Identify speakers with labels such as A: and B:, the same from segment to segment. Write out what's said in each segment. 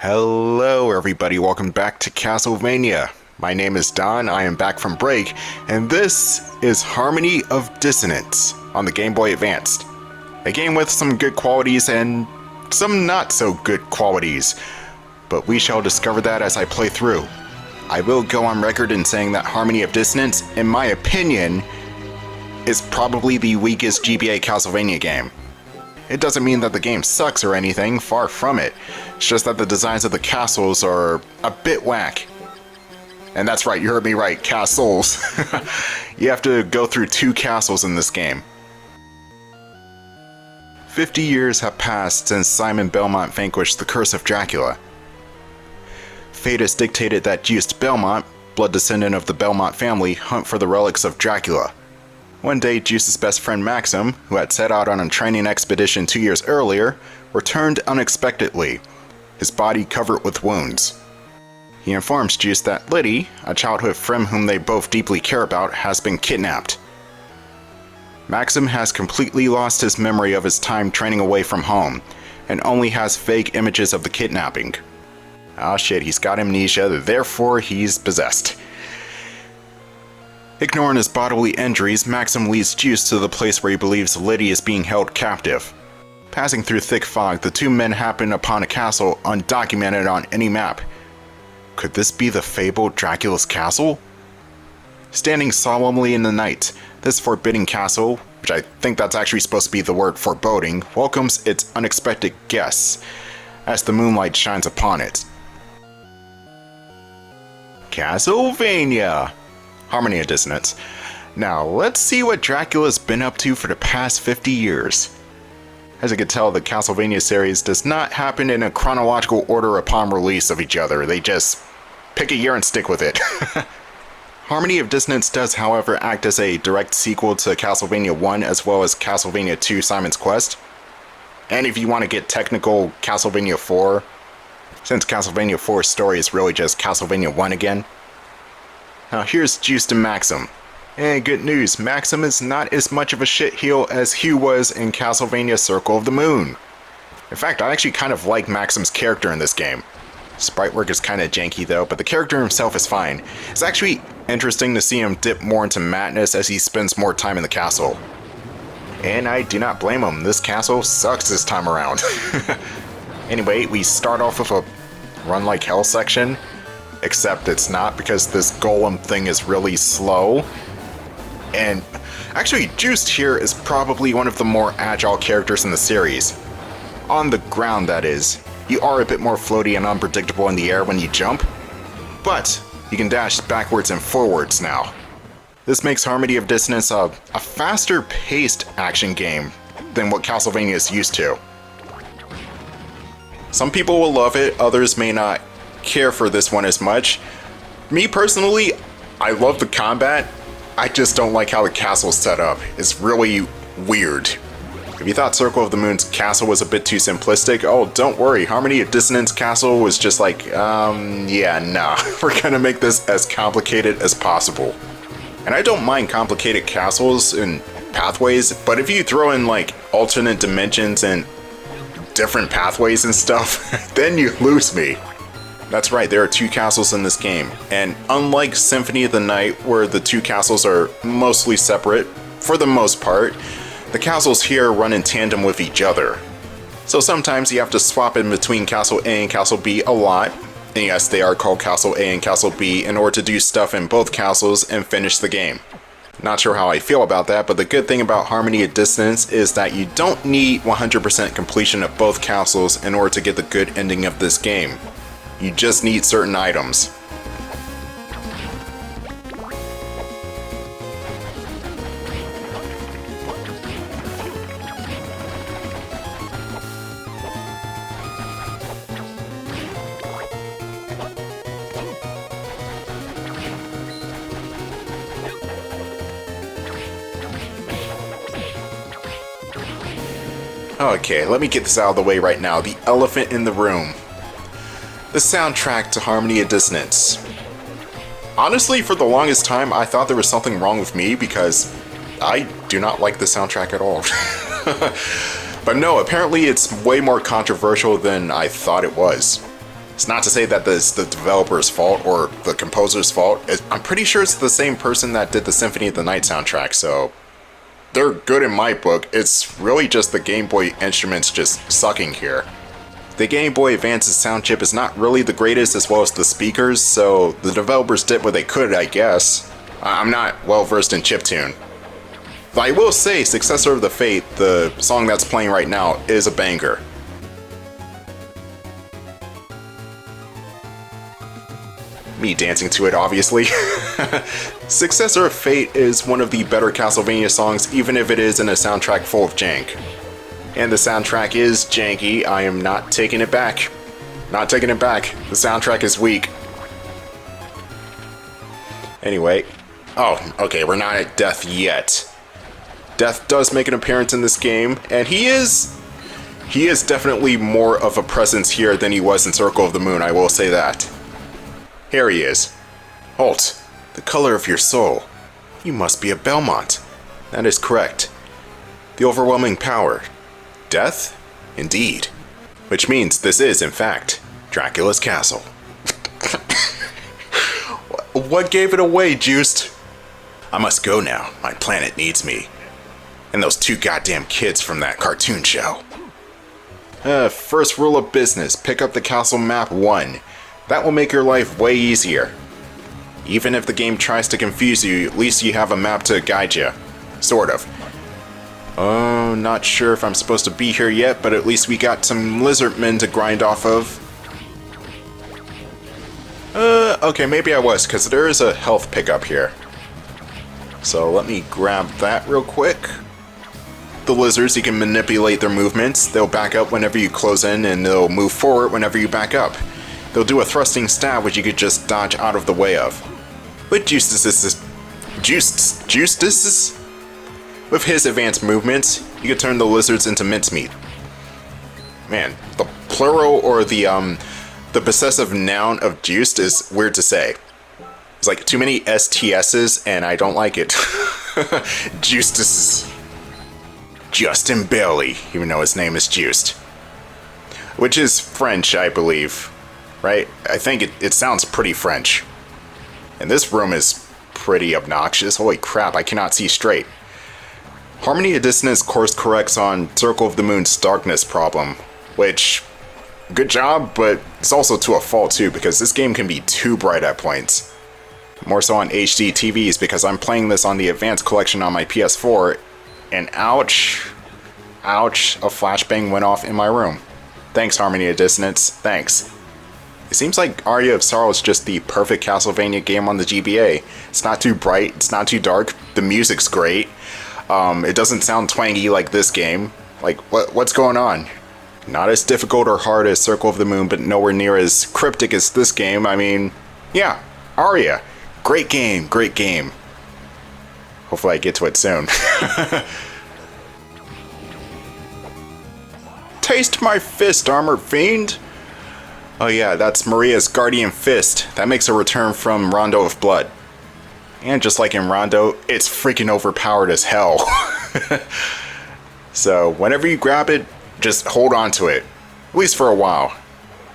A: Hello everybody, welcome back to Castlevania. My name is Don, I am back from break, and this is Harmony of Dissonance on the Game Boy Advance. A game with some good qualities and some not so good qualities, but we shall discover that as I play through. I will go on record in saying that Harmony of Dissonance, in my opinion, is probably the weakest GBA Castlevania game. It doesn't mean that the game sucks or anything, far from it. It's just that the designs of the castles are a bit whack. And that's right, you heard me right, castles. You have to go through 2 castles in this game. 50 years have passed since Simon Belmont vanquished the curse of Dracula. Fate has dictated that Juste Belmont, blood descendant of the Belmont family, hunt for the relics of Dracula. One day, Juste's best friend Maxim, who had set out on a training expedition 2 years earlier, returned unexpectedly, his body covered with wounds. He informs Juste that Lydie, a childhood friend whom they both deeply care about, has been kidnapped. Maxim has completely lost his memory of his time training away from home, and only has vague images of the kidnapping. Ah shit, he's got amnesia, therefore he's possessed. Ignoring his bodily injuries, Maxim leads Juste to the place where he believes Lydie is being held captive. Passing through thick fog, the 2 men happen upon a castle undocumented on any map. Could this be the fabled Dracula's castle? Standing solemnly in the night, this forbidding castle, which I think that's actually supposed to be the word foreboding, welcomes its unexpected guests as the moonlight shines upon it. Castlevania! Harmony of Dissonance. Now, let's see what Dracula's been up to for the past 50 years. As you can tell, the Castlevania series does not happen in a chronological order upon release of each other. They just pick a year and stick with it. Harmony of Dissonance does, however, act as a direct sequel to Castlevania 1 as well as Castlevania 2 Simon's Quest. And if you want to get technical, Castlevania 4, since Castlevania 4's story is really just Castlevania 1 again. Now here's Juste and Maxim. And good news, Maxim is not as much of a shitheel as Hugh was in Castlevania Circle of the Moon. In fact, I actually kind of like Maxim's character in this game. Sprite work is kind of janky though, but the character himself is fine. It's actually interesting to see him dip more into madness as he spends more time in the castle. And I do not blame him, this castle sucks this time around. Anyway, we start off with a run like hell section. Except it's not, because this golem thing is really slow. And actually, Juste here is probably one of the more agile characters in the series. On the ground, that is. You are a bit more floaty and unpredictable in the air when you jump, but you can dash backwards and forwards now. This makes Harmony of Dissonance a faster paced action game than what Castlevania is used to. Some people will love it, others may not care for this one as much. Me personally, I love the combat. I just don't like how the castle's set up. It's really weird. If you thought Circle of the Moon's castle was a bit too simplistic, oh, don't worry. Harmony of Dissonance castle was just like, yeah, nah. We're gonna make this as complicated as possible. And I don't mind complicated castles and pathways, but if you throw in like alternate dimensions and different pathways and stuff, then you lose me. That's right, there are 2 castles in this game, and unlike Symphony of the Night, where the 2 castles are mostly separate, for the most part, the castles here run in tandem with each other. So sometimes you have to swap in between Castle A and Castle B a lot, and yes, they are called Castle A and Castle B in order to do stuff in both castles and finish the game. Not sure how I feel about that, but the good thing about Harmony of Dissonance is that you don't need 100% completion of both castles in order to get the good ending of this game. You just need certain items. Okay, let me get this out of the way right now. The elephant in the room. The soundtrack to Harmony of Dissonance. Honestly, for the longest time, I thought there was something wrong with me because I do not like the soundtrack at all. But no, apparently it's way more controversial than I thought it was. It's not to say that this is the developer's fault or the composer's fault. I'm pretty sure it's the same person that did the Symphony of the Night soundtrack, so they're good in my book. It's really just the Game Boy instruments just sucking here. The Game Boy Advance's sound chip is not really the greatest, as well as the speakers, so the developers did what they could, I guess. I'm not well versed in chiptune. But I will say, Successor of the Fate, the song that's playing right now, is a banger. Me dancing to it, obviously. Successor of Fate is one of the better Castlevania songs, even if it is in a soundtrack full of jank. And the soundtrack is janky. I am not taking it back. Not taking it back. The soundtrack is weak. Anyway. Oh, okay, we're not at Death yet. Death does make an appearance in this game, and he is definitely more of a presence here than he was in Circle of the Moon, I will say that. Here he is. Halt. The color of your soul. You must be a Belmont. That is correct. The overwhelming power. Death? Indeed. Which means this is, in fact, Dracula's castle. What gave it away, Juste? I must go now. My planet needs me. And those two goddamn kids from that cartoon show. First rule of business, pick up the castle map 1. That will make your life way easier. Even if the game tries to confuse you, at least you have a map to guide you. Sort of. Oh, not sure if I'm supposed to be here yet, but at least we got some lizardmen to grind off of. Okay, maybe I was, because there is a health pickup here. So let me grab that real quick. The lizards, you can manipulate their movements. They'll back up whenever you close in, and they'll move forward whenever you back up. They'll do a thrusting stab, which you could just dodge out of the way of. With Justice's... With his advanced movements, you could turn the lizards into mincemeat. Man, the plural or the possessive noun of Juste is weird to say. It's like too many STS's, and I don't like it. Justice's... Justin Bailey, even though his name is Juste. Which is French, I believe. Right? I think it sounds pretty French. And this room is pretty obnoxious. Holy crap, I cannot see straight. Harmony of Dissonance course corrects on Circle of the Moon's darkness problem, which, good job, but it's also to a fault too, because this game can be too bright at points. More so on HD TVs, because I'm playing this on the Advanced Collection on my PS4, and ouch, a flashbang went off in my room. Thanks, Harmony of Dissonance, thanks. It seems like Aria of Sorrow is just the perfect Castlevania game on the GBA. It's not too bright, it's not too dark, the music's great. It doesn't sound twangy like this game. Like, what's going on? Not as difficult or hard as Circle of the Moon, but nowhere near as cryptic as this game. I mean, yeah, Aria. Great game, great game. Hopefully I get to it soon. Taste my fist, Armored Fiend! Oh yeah, that's Maria's Guardian Fist. That makes a return from Rondo of Blood. And just like in Rondo, it's freaking overpowered as hell. So whenever you grab it, just hold on to it. At least for a while.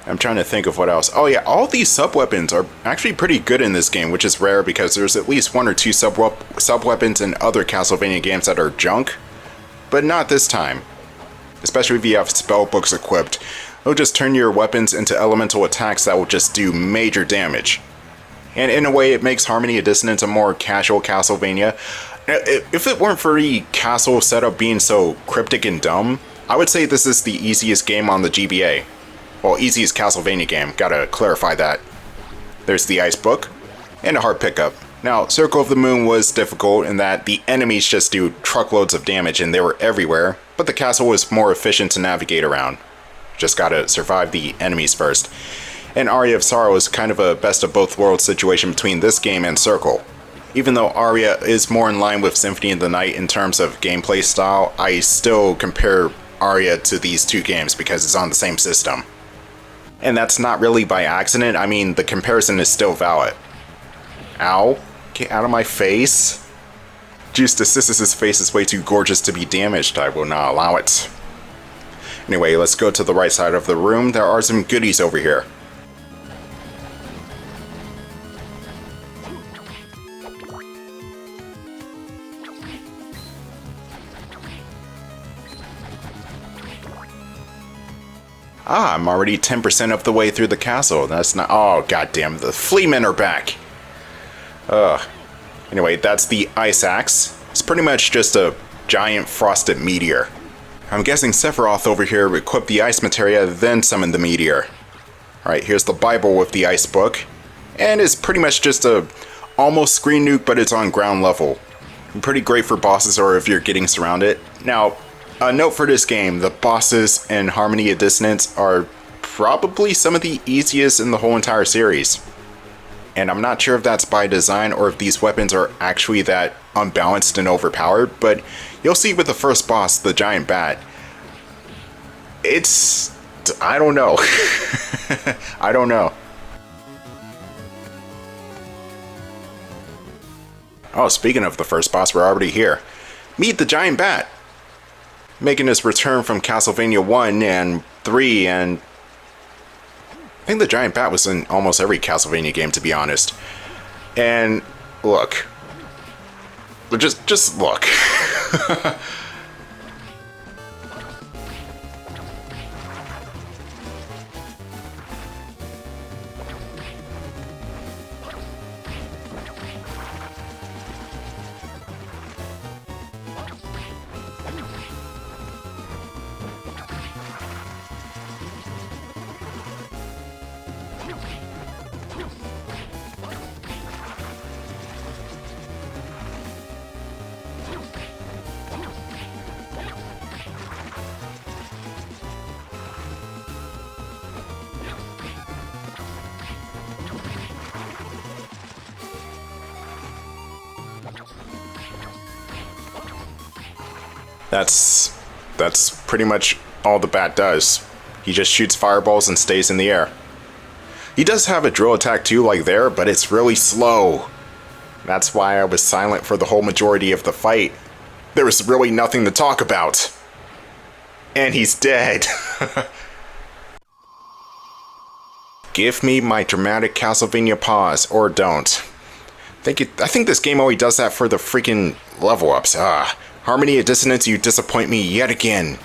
A: I'm trying to think of what else. Oh yeah, all these sub-weapons are actually pretty good in this game, which is rare because there's at least one or two sub-weapons in other Castlevania games that are junk. But not this time. Especially if you have spell books equipped. It'll just turn your weapons into elemental attacks that will just do major damage. And in a way, it makes Harmony of Dissonance a more casual Castlevania. If it weren't for the castle setup being so cryptic and dumb, I would say this is the easiest game on the GBA. Well, easiest Castlevania game, gotta clarify that. There's the ice book, and a hard pickup. Now, Circle of the Moon was difficult in that the enemies just do truckloads of damage and they were everywhere, but the castle was more efficient to navigate around. Just gotta survive the enemies first. And Aria of Sorrow is kind of a best of both worlds situation between this game and Circle. Even though Aria is more in line with Symphony of the Night in terms of gameplay style, I still compare Aria to these two games because it's on the same system. And that's not really by accident, I mean the comparison is still valid. Ow, get out of my face. Justice's face is way too gorgeous to be damaged, I will not allow it. Anyway, let's go to the right side of the room, there are some goodies over here. Ah, I'm already 10% of the way through the castle. That's not... Oh, goddamn. The fleamen are back. Anyway, that's the ice axe. It's pretty much just a giant frosted meteor. I'm guessing Sephiroth over here equipped the ice materia, then summoned the meteor. Alright, here's the Bible with the ice book. And it's pretty much just a almost screen nuke, but it's on ground level. Pretty great for bosses or if you're getting surrounded. Now, a note for this game, the bosses in Harmony of Dissonance are probably some of the easiest in the whole entire series. And I'm not sure if that's by design or if these weapons are actually that unbalanced and overpowered, but you'll see with the first boss, the giant bat. I don't know. I don't know. Oh, speaking of the first boss, we're already here. Meet the giant bat. Making his return from Castlevania 1 and 3, and I think the giant bat was in almost every Castlevania game, to be honest. And look. Just look. That's pretty much all the bat does. He just shoots fireballs and stays in the air. He does have a drill attack too, like there, but it's really slow. That's why I was silent for the whole majority of the fight. There was really nothing to talk about. And he's dead. Give me my dramatic Castlevania pause, or don't. I think this game only does that for the freaking level ups. Harmony of Dissonance, you disappoint me yet again.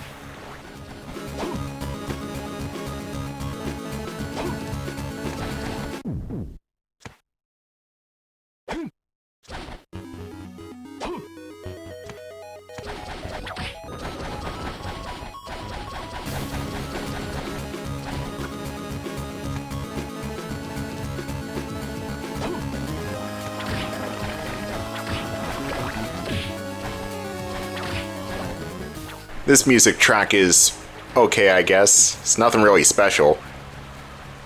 A: This music track is okay, I guess. It's nothing really special.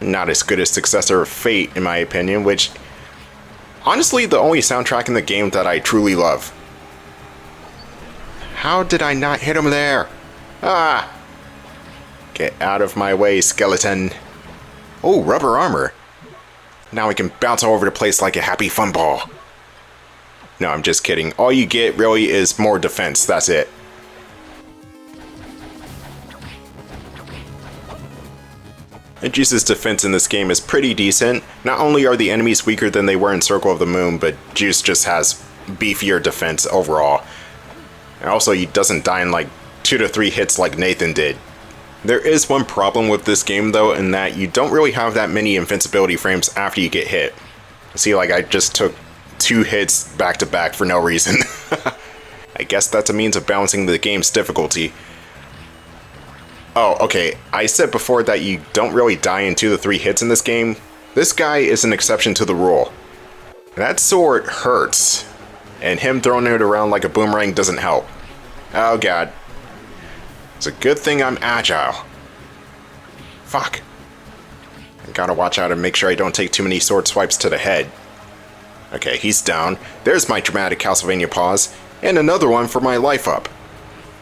A: Not as good as successor of Fate, in my opinion, which... honestly, the only soundtrack in the game that I truly love. How did I not hit him there? Ah! Get out of my way, skeleton. Oh, rubber armor. Now we can bounce all over the place like a happy fun ball. No, I'm just kidding. All you get, really, is more defense. That's it. And Juice's defense in this game is pretty decent. Not only are the enemies weaker than they were in Circle of the Moon, but Juice just has beefier defense overall. And also, he doesn't die in like 2 to 3 hits like Nathan did. There is one problem with this game though, in that you don't really have that many invincibility frames after you get hit. See, like I just took 2 hits back to back for no reason. I guess that's a means of balancing the game's difficulty. Oh, okay, I said before that you don't really die in 2 to 3 hits in this game. This guy is an exception to the rule. That sword hurts, and him throwing it around like a boomerang doesn't help. Oh god. It's a good thing I'm agile. Fuck. I gotta watch out and make sure I don't take too many sword swipes to the head. Okay, he's down. There's my dramatic Castlevania pause, and another one for my life up.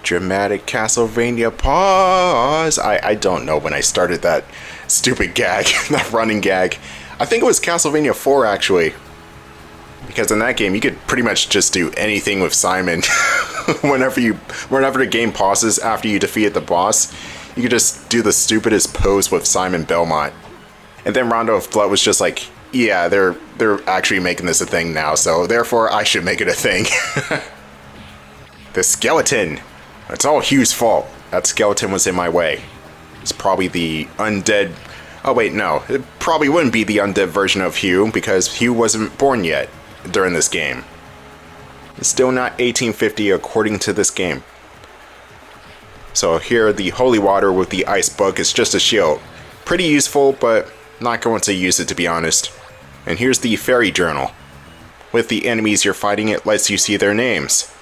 A: Dramatic Castlevania pause. I don't know when I started that stupid gag, that running gag. I think it was Castlevania 4 actually. Because in that game you could pretty much just do anything with Simon. Whenever the game pauses after you defeated the boss, you could just do the stupidest pose with Simon Belmont. And then Rondo of Blood was just like, yeah, they're actually making this a thing now, so therefore I should make it a thing. The skeleton. It's all Hugh's fault. That skeleton was in my way. It's probably the undead... Oh wait, no. It probably wouldn't be the undead version of Hugh, because Hugh wasn't born yet during this game. It's still not 1850 according to this game. So here, the holy water with the ice book is just a shield. Pretty useful, but not going to use it, to be honest. And here's the fairy journal. With the enemies you're fighting, it lets you see their names.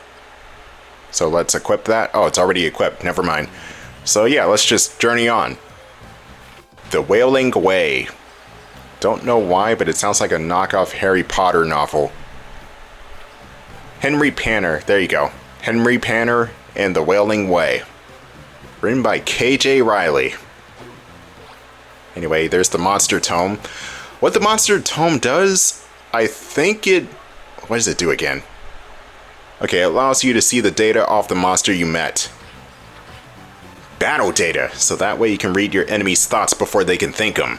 A: So let's equip that. Oh, it's already equipped. Never mind. So yeah, let's just journey on. The Wailing Way. Don't know why, but it sounds like a knockoff Harry Potter novel. Henry Panner. There you go. Henry Panner and The Wailing Way. Written by K.J. Riley. Anyway, there's the Monster Tome. What the Monster Tome does, I think it... What does it do again? Okay, it allows you to see the data off the monster you met. Battle data, so that way you can read your enemy's thoughts before they can think them.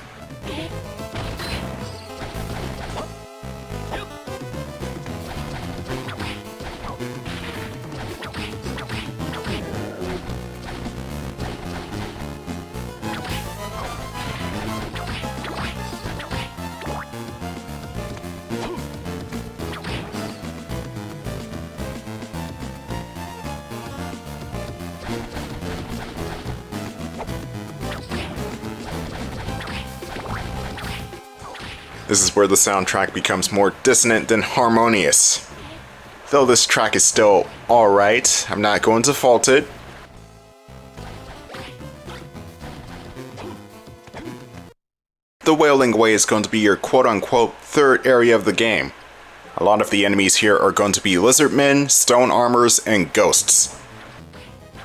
A: This is where the soundtrack becomes more dissonant than harmonious. Though this track is still alright, I'm not going to fault it. The Wailing Way is going to be your quote-unquote third area of the game. A lot of the enemies here are going to be lizardmen, stone armors, and ghosts.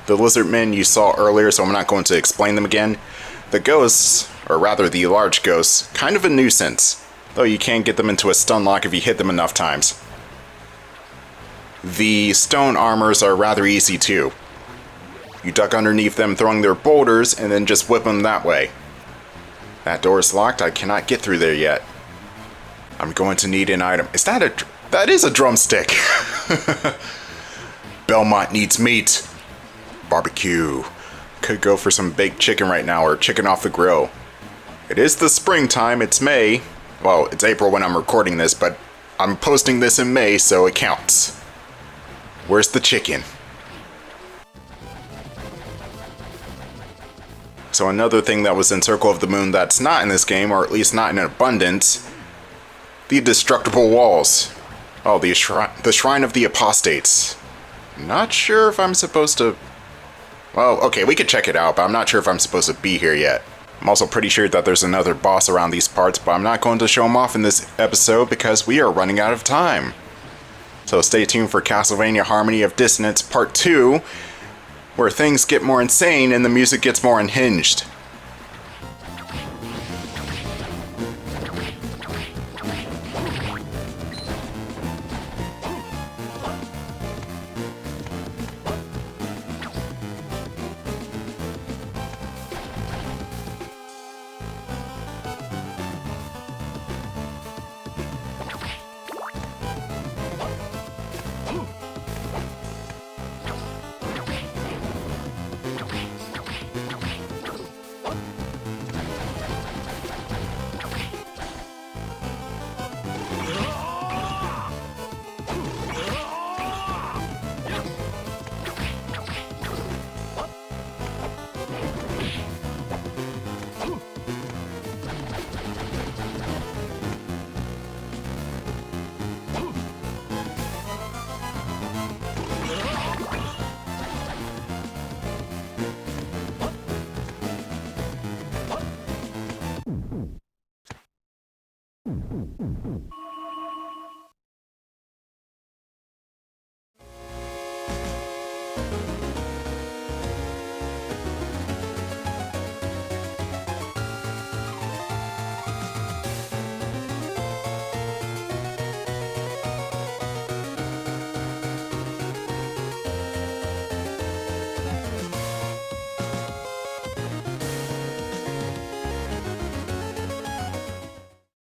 A: The lizardmen you saw earlier, so I'm not going to explain them again. The ghosts, or rather the large ghosts, kind of a nuisance. Though you can get them into a stun lock if you hit them enough times. The stone armors are rather easy too. You duck underneath them throwing their boulders and then just whip them that way. That door is locked, I cannot get through there yet. I'm going to need an item. Is that a... That is a drumstick! Belmont needs meat. Barbecue. Could go for some baked chicken right now or chicken off the grill. It is the springtime, it's May. Well, it's April when I'm recording this, but I'm posting this in May, so it counts. Where's the chicken? So another thing that was in Circle of the Moon that's not in this game, or at least not in abundance, the destructible walls. Oh, the Shrine of the Apostates. Not sure if I'm supposed to... Well, okay, we could check it out, but I'm not sure if I'm supposed to be here yet. I'm also pretty sure that there's another boss around these parts, but I'm not going to show him off in this episode because we are running out of time. So stay tuned for Castlevania Harmony of Dissonance Part 2, where things get more insane and the music gets more unhinged.